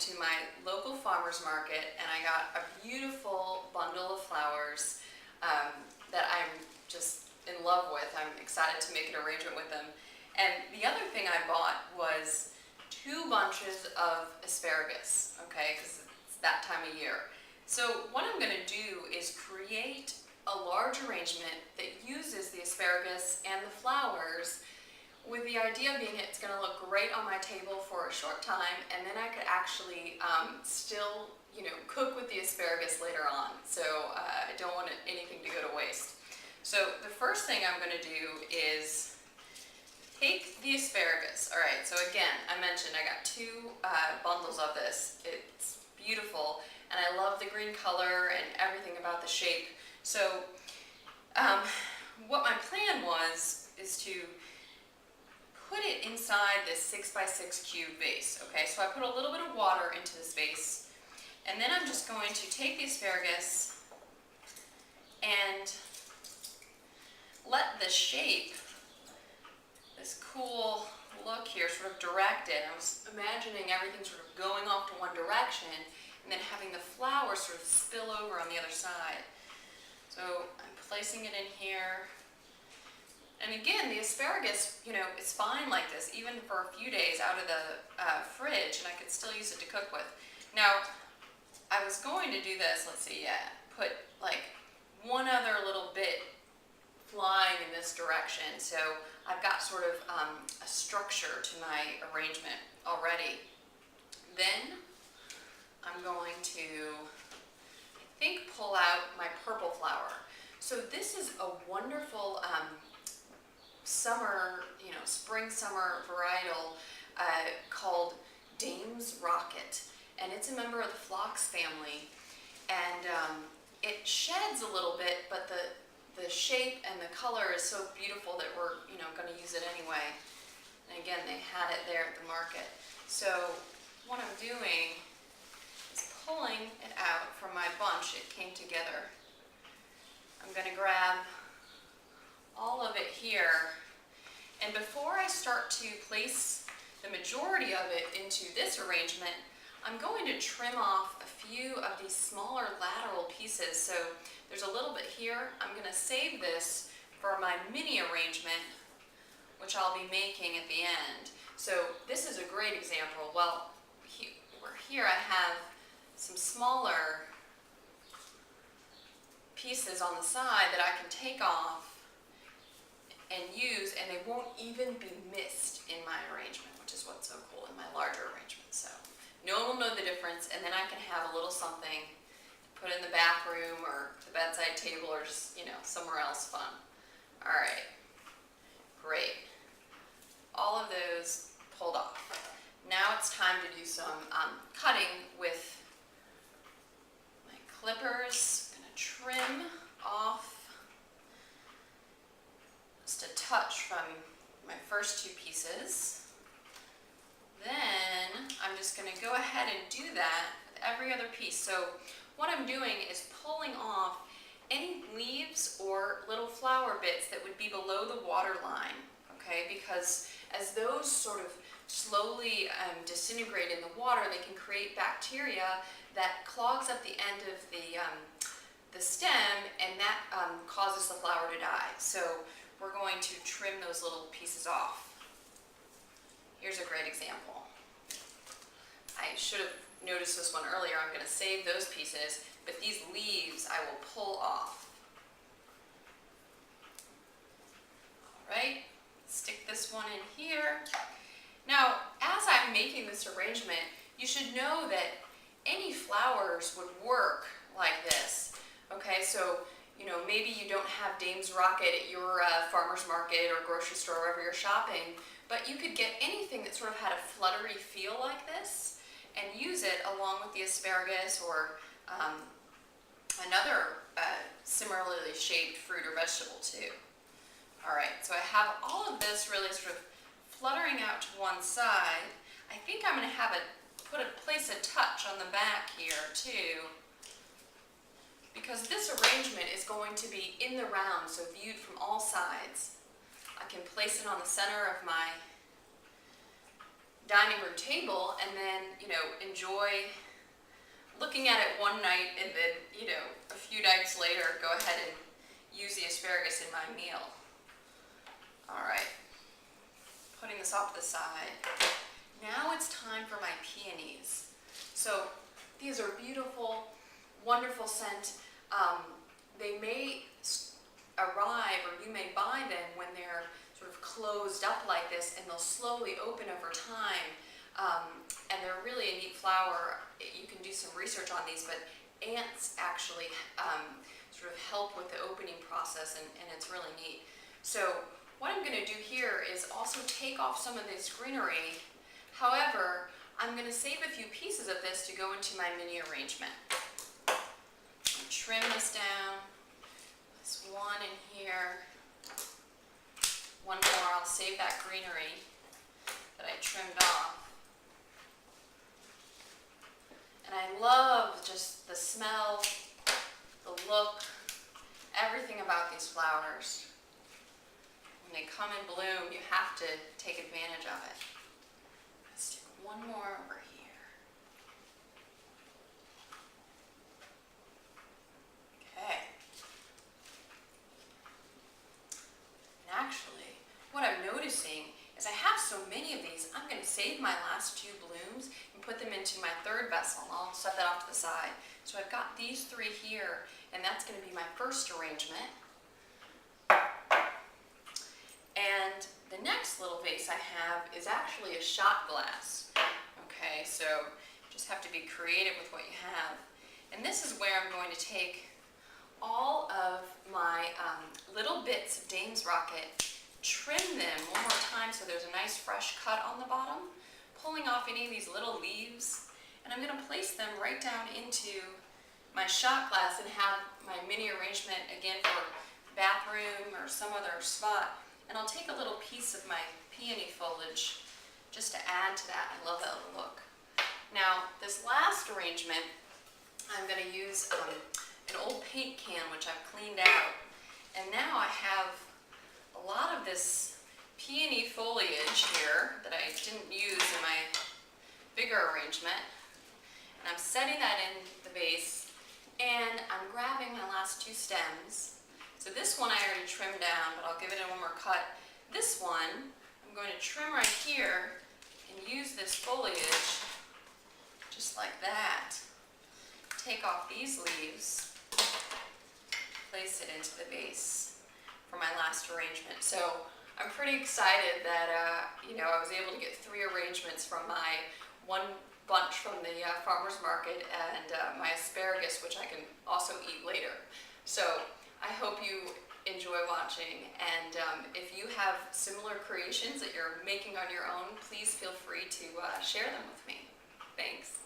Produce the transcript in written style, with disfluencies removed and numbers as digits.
went to my local farmer's market and I got a beautiful bundle of flowers that I'm just in love with. I'm excited to make an arrangement with them. And the other thing I bought was 2 bunches of asparagus, okay, because it's that time of year. So what I'm going to do is create a large arrangement that uses the asparagus and the flowers, with the idea being it's going to look great on my table for a short time, and then I could actually still, cook with the asparagus later on. So I don't want anything to go to waste. So the first thing I'm going to do is take the asparagus. All right, so again, I mentioned I got 2 bundles of this. It's beautiful, and I love the green color and everything about the shape. So what my plan is to put it inside this 6x6 cube vase. Okay, so I put a little bit of water into this vase, and then I'm just going to take the asparagus and let the shape, this cool look here, sort of direct it. I was imagining everything sort of going off to one direction and then having the flower sort of spill over on the other side. So I'm placing it in here. And again, the asparagus, it's fine like this, even for a few days out of the fridge, and I could still use it to cook with. Now, I was going to do this, let's see, put like one other little bit flying in this direction. So I've got sort of a structure to my arrangement already. Then I'm going to, I think, pull out my purple flower. So this is a wonderful summer, spring summer varietal called Dame's Rocket, and it's a member of the phlox family, and it sheds a little bit, but the shape and the color is so beautiful that we're going to use it anyway. And again, they had it there at the market. So what I'm doing is pulling it out from my bunch. It came together. I'm going to grab all of it here, and before I start to place the majority of it into this arrangement, I'm going to trim off a few of these smaller lateral pieces. So there's a little bit here. I'm going to save this for my mini arrangement, which I'll be making at the end. So this is a great example. Well, here I have some smaller pieces on the side that I can take off and use, and they won't even be missed in my arrangement, which is what's so cool in my larger arrangement. So no one will know the difference, and then I can have a little something to put in the back room or the bedside table, or just, somewhere else fun. All right, great. All of those pulled off. Now it's time to do some cutting with my clippers. I'm going to trim off just a touch from my first 2 pieces. Then I'm just going to go ahead and do that with every other piece. So what I'm doing is pulling off any leaves or little flower bits that would be below the water line, okay? Because as those sort of slowly disintegrate in the water, they can create bacteria that clogs up the end of the stem, and that causes the flower to die. So we're going to trim those little pieces off. Here's a great example. I should have noticed this one earlier. I'm going to save those pieces, but these leaves I will pull off. All right, stick this one in here. Now, as I'm making this arrangement, you should know that any flowers would work like this. Okay, so maybe you don't have Dame's Rocket at your farmer's market or grocery store, wherever you're shopping, but you could get anything that sort of had a fluttery feel like this and use it along with the asparagus or another similarly shaped fruit or vegetable too. All right, so I have all of this really sort of fluttering out to one side. I think I'm going to place a touch on the back here too, because this arrangement is going to be in the round, so viewed from all sides. I can place it on the center of my dining room table and then, enjoy looking at it one night and then, a few nights later go ahead and use the asparagus in my meal. All right, putting this off to the side. Now it's time for my peonies. So these are beautiful, wonderful scent. They may arrive, or you may buy them when they're sort of closed up like this, and they'll slowly open over time. And they're really a neat flower. You can do some research on these, but ants actually sort of help with the opening process, and it's really neat. So what I'm going to do here is also take off some of this greenery. However, I'm going to save a few pieces of this to go into my mini arrangement. Trim this down. This one in here. One more. I'll save that greenery that I trimmed off. And I love just the smell, the look, everything about these flowers. When they come in bloom, you have to take advantage of it. Let's stick one more over here. Okay. And actually, what I'm noticing is I have so many of these, I'm going to save my last two blooms and put them into my third vessel. I'll set that off to the side. So I've got these three here, and that's going to be my first arrangement. And the next little vase I have is actually a shot glass. Okay, so just have to be creative with what you have. And this is where I'm going to take all of my little bits of Dame's Rocket, trim them one more time so there's a nice fresh cut on the bottom, pulling off any of these little leaves, and I'm going to place them right down into my shot glass and have my mini arrangement again for bathroom or some other spot. And I'll take a little piece of my peony foliage just to add to that. I love that little look. Now, this last arrangement, I'm going to use an old paint can which I've cleaned out. And now I have a lot of this peony foliage here that I didn't use in my bigger arrangement. And I'm setting that in the vase, and I'm grabbing my last two stems. So this one I already trimmed down, but I'll give it one more cut. This one, I'm going to trim right here and use this foliage just like that. Take off these leaves, place it into the vase for my last arrangement. So I'm pretty excited that I was able to get 3 arrangements from my one bunch from the farmer's market and my asparagus, which I can also eat later. So I hope you enjoy watching, and if you have similar creations that you're making on your own, please feel free to share them with me. Thanks.